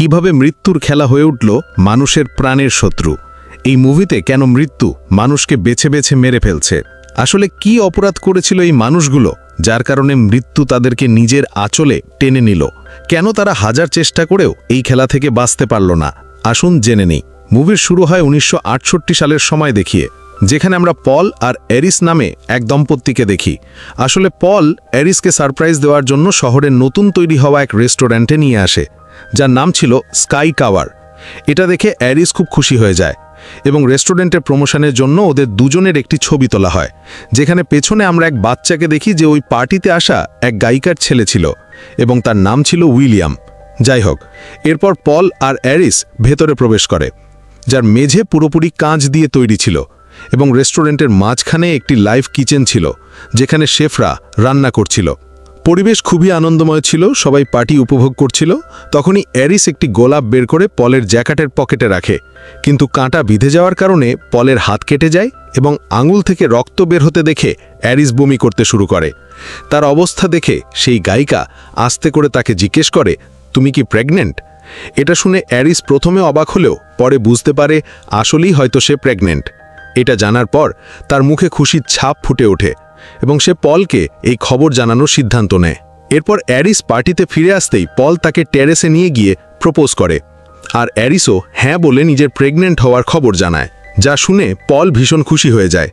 কিভাবে মৃত্যুর খেলা হয়ে উঠল মানুষের প্রাণের শত্রু। এই মুভিতে কেন মৃত্যু মানুষকে বেছে বেছে মেরে ফেলছে, আসলে কি অপরাধ করেছিল এই মানুষগুলো যার কারণে মৃত্যু তাদেরকে নিজের আঁচলে টেনে নিল, কেন তারা হাজার চেষ্টা করেও এই খেলা থেকে বাঁচতে পারল না। আসুন জেনে নিই। মুভির শুরু হয় 1968 সালের সময় দেখিয়ে, যেখানে আমরা পল আর এরিস নামে এক দম্পতিকে দেখি। আসলে পল এরিসকে সারপ্রাইজ দেওয়ার জন্য শহরের নতুন তৈরি হওয়া এক রেস্টুরেন্টে নিয়ে আসে, যার নাম ছিল স্কাই টাওয়ার। এটা দেখে এরিস খুব খুশি হয়ে যায় এবং রেস্টুরেন্টের প্রমোশনের জন্য ওদের দুজনের একটি ছবি তোলা হয়, যেখানে পেছনে আমরা এক বাচ্চাকে দেখি যে ওই পার্টিতে আসা এক গায়িকার ছেলে ছিল এবং তার নাম ছিল উইলিয়াম। যাই হোক, এরপর পল আর এরিস ভেতরে প্রবেশ করে, যার মেঝে পুরোপুরি কাঁচ দিয়ে তৈরি ছিল এবং রেস্টুরেন্টের মাঝখানে একটি লাইভ কিচেন ছিল, যেখানে শেফরা রান্না করছিল। পরিবেশ খুবই আনন্দময় ছিল, সবাই পার্টি উপভোগ করছিল। তখনই এরিস একটি গোলাপ বের করে পলের জ্যাকেটের পকেটে রাখে, কিন্তু কাঁটা বিঁধে যাওয়ার কারণে পলের হাত কেটে যায় এবং আঙুল থেকে রক্ত বের হতে দেখে এরিস বমি করতে শুরু করে। তার অবস্থা দেখে সেই গায়িকা আস্তে করে তাকে জিজ্ঞেস করে, তুমি কি প্রেগনেন্ট? এটা শুনে এরিস প্রথমে অবাক হলেও পরে বুঝতে পারে আসলেই হয়তো সে প্রেগনেন্ট। এটা জানার পর তার মুখে খুশির ছাপ ফুটে ওঠে এবং সে পলকে এই খবর জানানোর সিদ্ধান্ত নেয়। এরপর এরিস পার্টিতে ফিরে আসতেই পল তাকে টেরেসে নিয়ে গিয়ে প্রপোজ করে, আর এরিসও হ্যাঁ বলে নিজের প্রেগনেন্ট হওয়ার খবর জানায়, যা শুনে পল ভীষণ খুশি হয়ে যায়।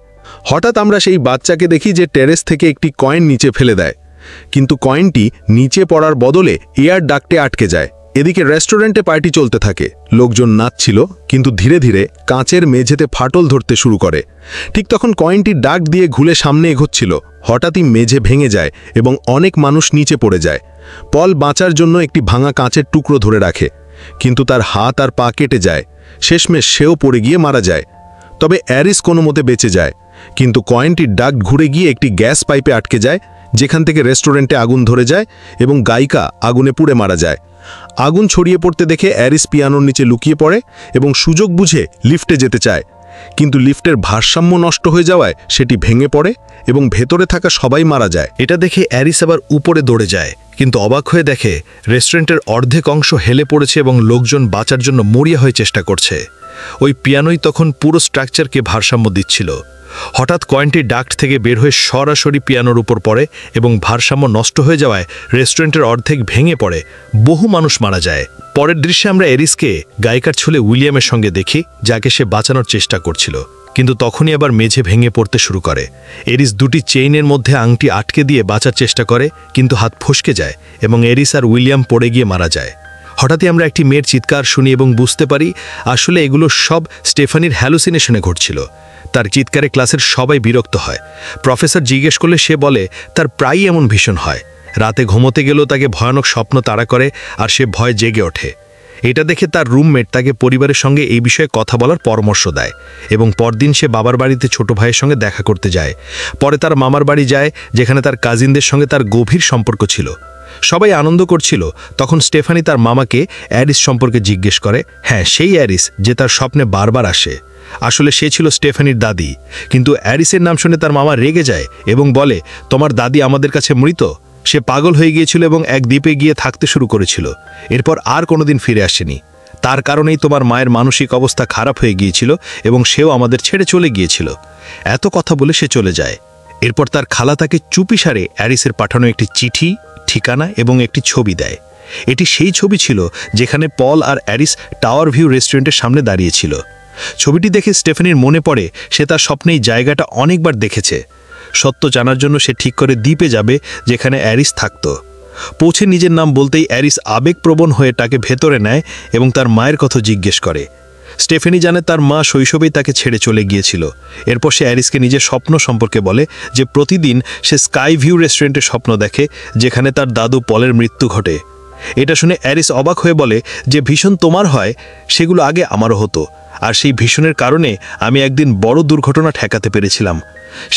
হঠাৎ আমরা সেই বাচ্চাকে দেখি যে টেরেস থেকে একটি কয়েন নিচে ফেলে দেয়, কিন্তু কয়েনটি নিচে পড়ার বদলে এয়ার ডাক্টে আটকে যায়। এদিকে রেস্টুরেন্টে পার্টি চলতে থাকে, লোকজন নাচছিল, কিন্তু ধীরে ধীরে কাঁচের মেঝেতে ফাটল ধরতে শুরু করে। ঠিক তখন কয়েনটি ডাক দিয়ে ঘুরে সামনে এগোচ্ছিল, হঠাৎই মেঝে ভেঙে যায় এবং অনেক মানুষ নিচে পড়ে যায়। পল বাঁচার জন্য একটি ভাঙা কাঁচের টুকরো ধরে রাখে, কিন্তু তার হাত আর পা কেটে যায়। শেষমেশ সেও পড়ে গিয়ে মারা যায়। তবে এরিস কোনো মতে বেঁচে যায়, কিন্তু কয়েনটির ডাক ঘুরে গিয়ে একটি গ্যাস পাইপে আটকে যায়, যেখান থেকে রেস্টুরেন্টে আগুন ধরে যায় এবং গায়িকা আগুনে পুড়ে মারা যায়। আগুন ছড়িয়ে পড়তে দেখে এরিস পিয়ানোর নিচে লুকিয়ে পড়ে এবং সুযোগ বুঝে লিফটে যেতে চায়, কিন্তু লিফটের ভারসাম্য নষ্ট হয়ে যাওয়ায় সেটি ভেঙে পড়ে এবং ভেতরে থাকা সবাই মারা যায়। এটা দেখে এরিস আবার উপরে দৌড়ে যায়, কিন্তু অবাক হয়ে দেখে রেস্টুরেন্টের অর্ধেক অংশ হেলে পড়েছে এবং লোকজন বাঁচার জন্য মরিয়া হয়ে চেষ্টা করছে। ওই পিয়ানোই তখন পুরো স্ট্রাকচারকে ভারসাম্য দিচ্ছিল। হঠাৎ কয়েনটি ডাক্ট থেকে বের হয়ে সরাসরি পিয়ানোর উপর পড়ে এবং ভারসাম্য নষ্ট হয়ে যাওয়ায় রেস্টুরেন্টের অর্ধেক ভেঙে পড়ে, বহু মানুষ মারা যায়। পরের দৃশ্যে আমরা এরিসকে গায়িকার ছেলে উইলিয়ামের সঙ্গে দেখি, যাকে সে বাঁচানোর চেষ্টা করছিল, কিন্তু তখনই আবার মেঝে ভেঙে পড়তে শুরু করে। এরিস দুটি চেইনের মধ্যে আংটি আটকে দিয়ে বাঁচার চেষ্টা করে, কিন্তু হাত ফসকে যায় এবং এরিস আর উইলিয়াম পড়ে গিয়ে মারা যায়। হঠাৎই আমরা একটি মেয়ের চিৎকার শুনি এবং বুঝতে পারি আসলে এগুলো সব স্টেফানির হ্যালুসিনেশনে ঘটছিল। তার চিৎকারে ক্লাসের সবাই বিরক্ত হয়। প্রফেসর জিজ্ঞেস করলে সে বলে তার প্রায়ই এমন ভীষণ হয়, রাতে ঘুমোতে গেলেও তাকে ভয়ানক স্বপ্ন তাড়া করে আর সে ভয় জেগে ওঠে। এটা দেখে তার রুমমেট তাকে পরিবারের সঙ্গে এই বিষয়ে কথা বলার পরামর্শ দেয় এবং পরদিন সে বাবার বাড়িতে ছোট ভাইয়ের সঙ্গে দেখা করতে যায়। পরে তার মামার বাড়ি যায়, যেখানে তার কাজিনদের সঙ্গে তার গভীর সম্পর্ক ছিল। সবাই আনন্দ করছিল। তখন স্টেফানি তার মামাকে অ্যারিস সম্পর্কে জিজ্ঞেস করে। হ্যাঁ, সেই অ্যারিস যে তার স্বপ্নে বারবার আসে। আসলে সে ছিল স্টেফানির দাদি, কিন্তু অ্যারিসের নাম শুনে তার মামা রেগে যায় এবং বলে, তোমার দাদি আমাদের কাছে মৃত। সে পাগল হয়ে গিয়েছিল এবং এক দ্বীপে গিয়ে থাকতে শুরু করেছিল, এরপর আর কোনোদিন ফিরে আসেনি। তার কারণেই তোমার মায়ের মানসিক অবস্থা খারাপ হয়ে গিয়েছিল এবং সেও আমাদের ছেড়ে চলে গিয়েছিল। এত কথা বলে সে চলে যায়। এরপর তার খালা তাকে চুপিসারে অ্যারিসের পাঠানো একটি চিঠি, ঠিকানা এবং একটি ছবি দেয়। এটি সেই ছবি ছিল যেখানে পল আর অ্যারিস টাওয়ার ভিউ রেস্টুরেন্টের সামনে দাঁড়িয়েছিল। ছবিটি দেখে স্টেফানির মনে পড়ে সে তার স্বপ্নে এই জায়গাটা অনেকবার দেখেছে। সত্য জানার জন্য সে ঠিক করে দ্বীপে যাবে যেখানে অ্যারিস থাকত। পৌঁছে নিজের নাম বলতেই অ্যারিস আবেগপ্রবণ হয়ে তাকে ভেতরে নেয় এবং তার মায়ের কথা জিজ্ঞেস করে। স্টেফানি জানে তার মা শৈশবেই তাকে ছেড়ে চলে গিয়েছিল। এরপর সে অ্যারিসকে নিজের স্বপ্ন সম্পর্কে বলে যে প্রতিদিন সে স্কাই ভিউ রেস্টুরেন্টের স্বপ্ন দেখে, যেখানে তার দাদু পলের মৃত্যু ঘটে। এটা শুনে অ্যারিস অবাক হয়ে বলে যে ভীষণ তোমার হয়, সেগুলো আগে আমারও হতো, আর সেই ভীষণের কারণে আমি একদিন বড় দুর্ঘটনা ঠেকাতে পেরেছিলাম।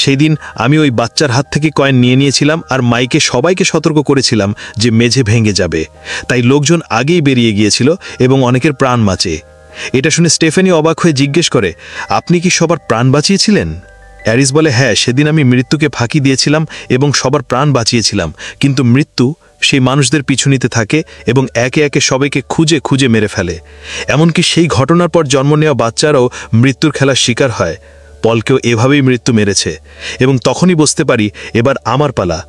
সেই দিন আমি ওই বাচ্চার হাত থেকে কয়েন নিয়েছিলাম আর মাইকে সবাইকে সতর্ক করেছিলাম যে মেঝে ভেঙে যাবে, তাই লোকজন আগেই বেরিয়ে গিয়েছিল এবং অনেকের প্রাণ বাঁচে। এটা শুনে স্টেফানি অবাক হয়ে জিজ্ঞেস করে, আপনি কি সবার প্রাণ বাঁচিয়েছিলেন? অ্যারিস বলে, হ্যাঁ, সেদিন আমি মৃত্যুকে ফাঁকি দিয়েছিলাম এবং সবার প্রাণ বাঁচিয়েছিলাম, কিন্তু মৃত্যু সেই মানুষদের পিছু নিতে থাকে এবং একে একে সবাইকে খুঁজে খুঁজে মেরে ফেলে। এমনকি সেই ঘটনার পর জন্ম নেওয়া বাচ্চারাও মৃত্যুর খেলার শিকার হয়। পলকেও এভাবেই মৃত্যু মেরেছে এবং তখনই বুঝতে পারি এবার আমার পালা।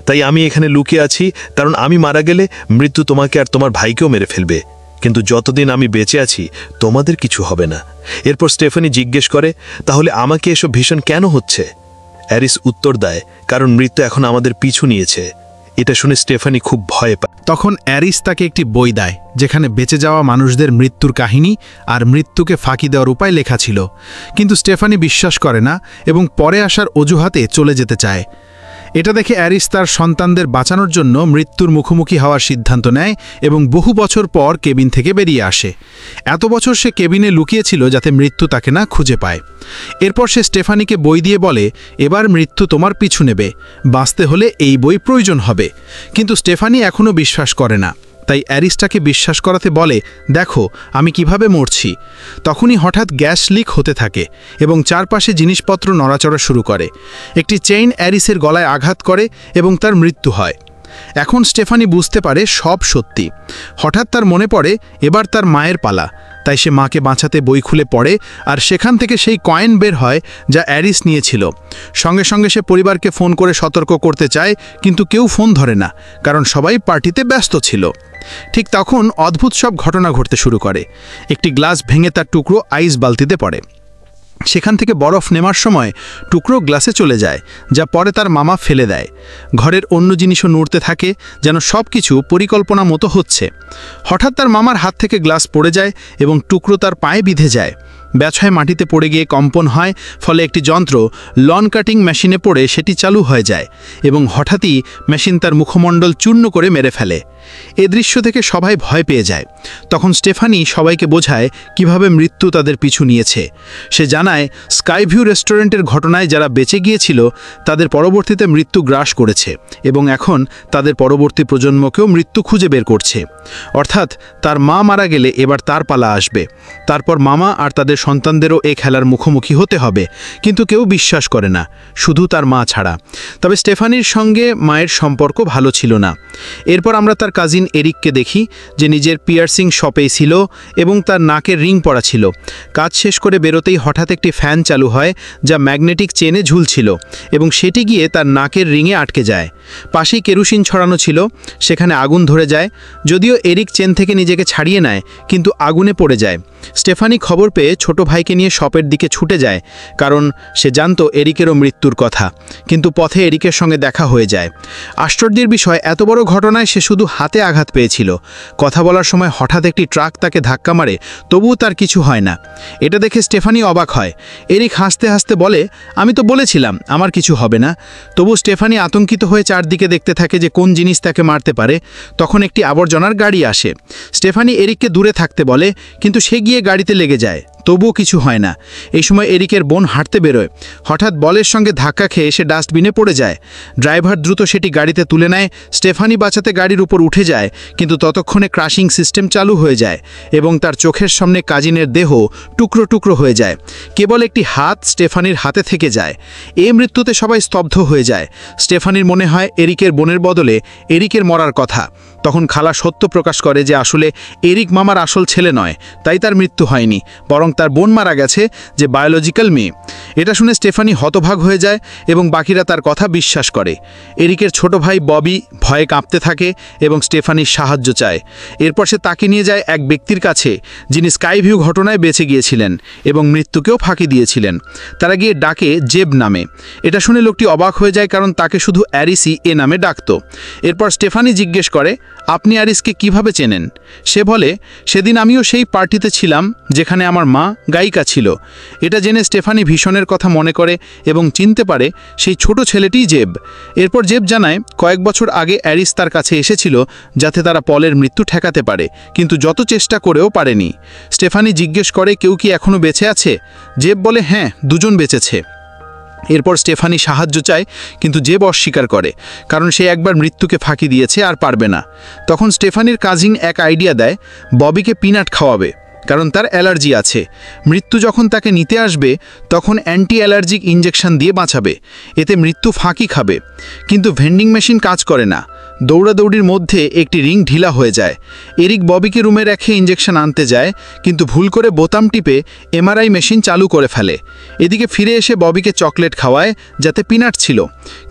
তাই আমি এখানে লুকিয়ে আছি, কারণ আমি মারা গেলে মৃত্যু তোমাকে আর তোমার ভাইকেও মেরে ফেলবে। কিন্তু যতদিন আমি বেঁচে আছি তোমাদের কিছু হবে না। এরপর স্টেফানি জিজ্ঞেস করে, তাহলে আমাকে এসব ভীষণ কেন হচ্ছে? অ্যারিস উত্তর দেয়, কারণ মৃত্যু এখন আমাদের পিছু নিয়েছে। এটা শুনে স্টেফানি খুব ভয় পায়। তখন অ্যারিস তাকে একটি বই দেয়, যেখানে বেঁচে যাওয়া মানুষদের মৃত্যুর কাহিনী আর মৃত্যুকে ফাঁকি দেওয়ার উপায় লেখা ছিল। কিন্তু স্টেফানি বিশ্বাস করে না এবং পরে আসার অজুহাতে চলে যেতে চায়। এটা দেখে অ্যারিস তার সন্তানদের বাঁচানোর জন্য মৃত্যুর মুখোমুখি হওয়ার সিদ্ধান্ত নেয় এবং বহু বছর পর কেবিন থেকে বেরিয়ে আসে। এত বছর সে কেবিনে লুকিয়েছিল যাতে মৃত্যু তাকে না খুঁজে পায়। এরপর সে স্টেফানিকে বই দিয়ে বলে, এবার মৃত্যু তোমার পিছু নেবে, বাঁচতে হলে এই বই প্রয়োজন হবে। কিন্তু স্টেফানি এখনও বিশ্বাস করে না। তাই অ্যারিসটাকে বিশ্বাস করাতে বলে, দেখো আমি কিভাবে মরছি। তখনই হঠাৎ গ্যাস লিক হতে থাকে এবং চারপাশে জিনিসপত্র নড়াচড়া শুরু করে। একটি চেইন অ্যারিসের গলায় আঘাত করে এবং তার মৃত্যু হয়। এখন স্টেফানি বুঝতে পারে সব সত্যি। হঠাৎ তার মনে পড়ে এবার তার মায়ের পালা। তাই সে মাকে বাঁচাতে বই খুলে পড়ে আর সেখান থেকে সেই কয়েন বের হয় যা অ্যারিস নিয়েছিল। সঙ্গে সঙ্গে সে পরিবারকে ফোন করে সতর্ক করতে চায়, কিন্তু কেউ ফোন ধরে না, কারণ সবাই পার্টিতে ব্যস্ত ছিল। ঠিক তখন অদ্ভুত সব ঘটনা ঘটতে শুরু করে। একটি গ্লাস ভেঙে তার টুকরো আইস বালতিতে পড়ে। সেখান থেকে বরফ নেমার সময় টুকরো গ্লাসে চলে যায়, যা পরে তার মামা ফেলে দেয়। ঘরের অন্য জিনিসও নড়তে থাকে, যেন সব কিছু পরিকল্পনা মতো হচ্ছে। হঠাৎ তার মামার হাত থেকে গ্লাস পড়ে যায় এবং টুকরো তার পায়ে বিঁধে যায়। ব্যাছায় মাটিতে পড়ে গিয়ে কম্পন হয়, ফলে একটি যন্ত্র লন কাটিং মেশিনে পড়ে সেটি চালু হয়ে যায় এবং হঠাৎই মেশিন তার মুখমণ্ডল চূর্ণ করে মেরে ফেলে। এ দৃশ্য থেকে সবাই ভয় পেয়ে যায়। তখন স্টেফানি সবাইকে বোঝায় কিভাবে মৃত্যু তাদের পিছু নিয়েছে। সে জানায়, স্কাইভিউ রেস্টুরেন্টের ঘটনায় যারা বেঁচে গিয়েছিল তাদের পরবর্তীতে মৃত্যু গ্রাস করেছে এবং এখন তাদের পরবর্তী প্রজন্মকেও মৃত্যু খুঁজে বের করছে। অর্থাৎ তার মা মারা গেলে এবার তার পালা আসবে। তারপর মামা আর তাদের সন্তানদেরও এই খেলার মুখোমুখি হতে হবে। কিন্তু কেউ বিশ্বাস করে না, শুধু তার মা ছাড়া। তবে স্টেফানির সঙ্গে মায়ের সম্পর্ক ভালো ছিল না। এরপর আমরা তার কাজিন এরিককে দেখি, যে নিজের পিয়ার্সিং শপেই ছিল এবং তার নাকের রিং পরা ছিল। কাজ শেষ করে বেরোতেই হঠাৎ একটি ফ্যান চালু হয়, যা ম্যাগনেটিক চেনে ঝুলছিল এবং সেটি গিয়ে তার নাকের রিংয়ে আটকে যায়। পাশেই কেরোসিন ছড়ানো ছিল, সেখানে আগুন ধরে যায়। যদিও এরিক চেন থেকে নিজেকে ছাড়িয়ে নেয়, কিন্তু আগুনে পড়ে যায়। স্টেফানি খবর পেয়ে ছোট ভাইকে নিয়ে শপের দিকে ছুটে যায়, কারণ সে জানত এরিকেরও মৃত্যুর কথা। কিন্তু পথে এরিকের সঙ্গে দেখা হয়ে যায়। আশ্চর্যের বিষয়, এত বড় ঘটনায় সে শুধু হাতে আঘাত পেয়েছিল। কথা বলার সময় হঠাৎ একটি ট্রাক তাকে ধাক্কা মারে, তবুও তার কিছু হয় না। এটা দেখে স্টেফানি অবাক হয়। এরিক হাসতে হাসতে বলে, আমি তো বলেছিলাম আমার কিছু হবে না। তবু স্টেফানি আতঙ্কিত হয়ে চারদিকে দেখতে থাকে যে কোন জিনিস তাকে মারতে পারে। তখন একটি আবর্জনার গাড়ি আসে। স্টেফানি এরিককে দূরে থাকতে বলে, কিন্তু সে গিয়ে গাড়িতে লেগে যায়, তবুও কিছু হয় না। এই সময় এরিকের বোন হাঁটতে বেরোয়। হঠাৎ বলের সঙ্গে ধাক্কা খেয়ে সে ডাস্টবিনে পড়ে যায়। ড্রাইভার দ্রুত সেটি গাড়িতে তুলে নেয়। স্টেফানি বাঁচাতে গাড়ির উপর উঠে যায়, কিন্তু ততক্ষণে ক্রাশিং সিস্টেম চালু হয়ে যায় এবং তার চোখের সামনে কাজিনের দেহ টুকরো টুকরো হয়ে যায়। কেবল একটি হাত স্টেফানির হাতে থেকে যায়। এই মৃত্যুতে সবাই স্তব্ধ হয়ে যায়। স্টেফানির মনে হয় এরিকের বোনের বদলে এরিকের মরার কথা। তখন খালা সত্য প্রকাশ করে যে আসলে এরিক মামার আসল ছেলে নয়, তাই তার মৃত্যু হয়নি, বরং তার বোন মারা গেছে, যে বায়োলজিক্যাল মেয়ে। এটা শুনে স্টেফানি হতভাগ হয়ে যায় এবং বাকিরা তার কথা বিশ্বাস করে। এরিকের ছোট ভাই ববি ভয়ে কাঁপতে থাকে এবং স্টেফানির সাহায্য চায়। এরপর সে তাকে নিয়ে যায় এক ব্যক্তির কাছে, যিনি স্কাইভিউ ঘটনায় বেঁচে গিয়েছিলেন এবং মৃত্যুকেও ফাঁকি দিয়েছিলেন। তারা গিয়ে ডাকে জেব নামে। এটা শুনে লোকটি অবাক হয়ে যায়, কারণ তাকে শুধু অ্যারিসই এ নামে ডাকত। এরপর স্টেফানি জিজ্ঞেস করে, আপনি অ্যারিসকে কিভাবে চেনেন? সে বলে, সেদিন আমিও সেই পার্টিতে ছিলাম যেখানে আমার মা গায়িকা ছিল। এটা জেনে স্টেফানি ভীষণের কথা মনে করে এবং চিনতে পারে সেই ছোট ছেলেটিই জেব। এরপর জেব জানায়, কয়েক বছর আগে অ্যারিস তার কাছে এসেছিল যাতে তারা পলের মৃত্যু ঠেকাতে পারে, কিন্তু যত চেষ্টা করেও পারেনি। স্টেফানি জিজ্ঞেস করে, কেউ কি এখনও বেঁচে আছে? জেব বলে, হ্যাঁ, দুজন বেঁচেছে। এরপর স্টেফানি সাহায্য চায়, কিন্তু জেব অস্বীকার করে, কারণ সে একবার মৃত্যুকে ফাঁকি দিয়েছে আর পারবে না। তখন স্টেফানির কাজিন এক আইডিয়া দেয়, ববিকে পিনাট খাওয়াবে, কারণ তার অ্যালার্জি আছে। মৃত্যু যখন তাকে নিতে আসবে তখন অ্যান্টি অ্যালার্জিক ইঞ্জেকশন দিয়ে বাঁচাবে, এতে মৃত্যু ফাঁকি খাবে। কিন্তু ভেন্ডিং মেশিন কাজ করে না। দৌড়াদৌড়ির মধ্যে একটি রিং ঢিলা হয়ে যায়। এরিক ববিকে রুমে রেখে ইঞ্জেকশন আনতে যায়, কিন্তু ভুল করে বোতাম টিপে এমআরআই মেশিন চালু করে ফেলে। এদিকে ফিরে এসে ববিকে চকলেট খাওয়ায়, যাতে পিনাট ছিল।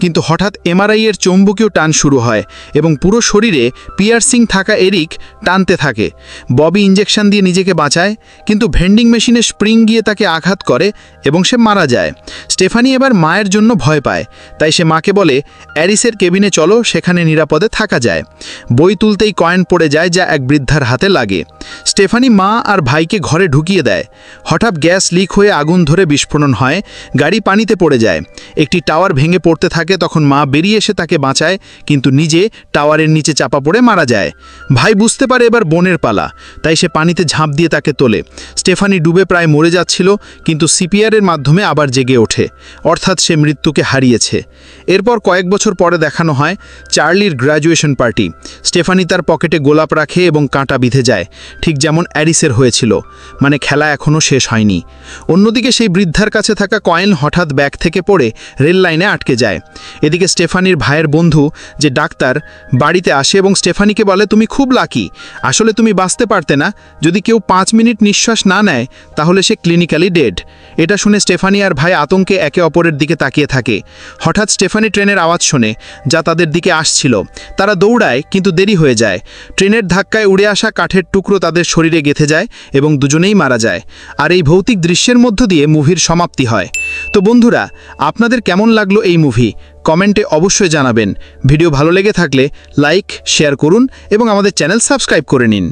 কিন্তু হঠাৎ এমআরআই এর চৌম্বকীয় টান শুরু হয় এবং পুরো শরীরে পিয়ার্সিং থাকা এরিক টানতে থাকে। ববি ইঞ্জেকশন দিয়ে নিজেকে বাঁচায়, কিন্তু ভেন্ডিং মেশিনে স্প্রিং গিয়ে তাকে আঘাত করে এবং সে মারা যায়। স্টেফানি এবার মায়ের জন্য ভয় পায়, তাই সে মাকে বলে অ্যারিসের কেবিনে চলো, সেখানে নিরাপদে থাকা যায়। বই তুলতেই কয়েন পড়ে যায়, যা এক বৃদ্ধার হাতে লাগে। স্টেফানি মা আর ভাইকে ঘরে ঢুকিয়ে দেয়। হঠাৎ গ্যাস লিক হয়ে আগুন ধরে বিস্ফোরণ হয়, গাড়ি পানিতে পড়ে যায়। একটি টাওয়ার ভেঙে পড়তে থাকে, তখন মা বেরিয়ে এসে তাকে বাঁচায়, কিন্তু নিজে টাওয়ারের নিচে চাপা পড়ে মারা যায়। ভাই বুঝতে পারে এবার বোনের পালা, তাই সে পানিতে ঝাঁপ দিয়ে তাকে তোলে। স্টেফানি ডুবে প্রায় মরে যাচ্ছিল, কিন্তু সিপিআরের মাধ্যমে আবার জেগে ওঠে, অর্থাৎ সে মৃত্যুকে হারিয়েছে। এরপর কয়েক বছর পরে দেখানো হয় চার্লির গ্র্যাজুয়েশন পার্টি। স্টেফানি তার পকেটে গোলাপ রাখে এবং কাঁটা বিঁধে যায়, ঠিক যেমন অ্যারিসের হয়েছিল, মানে খেলা এখনও শেষ হয়নি। অন্যদিকে সেই বৃদ্ধার কাছে থাকা কয়েন হঠাৎ ব্যাগ থেকে পড়ে রেল লাইনে আটকে যায়। এদিকে স্টেফানির ভাইয়ের বন্ধু, যে ডাক্তার, বাড়িতে আসে এবং স্টেফানিকে বলে তুমি খুব লাকি, আসলে তুমি বাঁচতে পারতে না। যদি কেউ 5 মিনিট নিঃশ্বাস না নেয় তাহলে সে ক্লিনিক্যালি ডেড। এটা শুনে স্টেফানি আর ভাই আতঙ্কে একে অপরের দিকে তাকিয়ে থাকে। হঠাৎ স্টেফানি ট্রেনের আওয়াজ শোনে, যা তাদের দিকে আসছিল। তারা দৌড়ায়, কিন্তু দেরি হয়ে যায়। ট্রেনের ধাক্কায় উড়ে আসা কাঠের টুকরো তাদের শরীরে গেঁথে যায় এবং দুজনেই মারা যায়। আর এই ভৌতিক দৃশ্যের মধ্য দিয়ে মুভির সমাপ্তি হয়। তো বন্ধুরা, আপনাদের কেমন লাগলো এই মুভি? কমেন্টে অবশ্যই জানাবেন। ভিডিও ভালো লেগে থাকলে লাইক, শেয়ার করুন এবং আমাদের চ্যানেল সাবস্ক্রাইব করে নিন।